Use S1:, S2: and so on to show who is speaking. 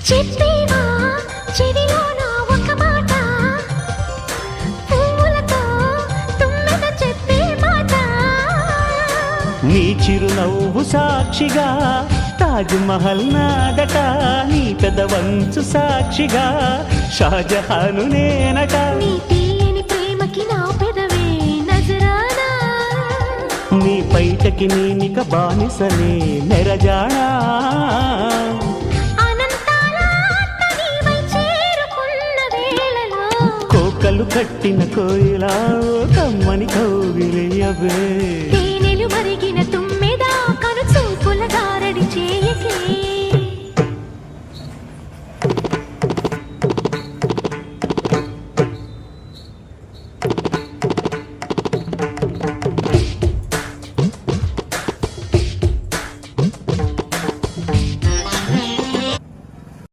S1: చెప్పేవా చెవిలోన ఒక మాట, పువ్వులతో తుమ్మెద చెప్పే మాట.
S2: నీ చిరునవ్వు సాక్షిగా తాజ్ మహల్ నాదట, నీ పెదవంచు సాక్షిగా షాజహాను నేనట.
S1: నీ తీయని ప్రేమకి నా పెదవే నజరానా,
S2: నీ పైటకి నేనిక బానిసనే నెరజాడా.
S1: అనంతాల ఆత్మ నీవై చేరుకున్న వేళలో,
S2: కోకలు కట్టిన కోయిలా కమ్మని కౌగిలియవే.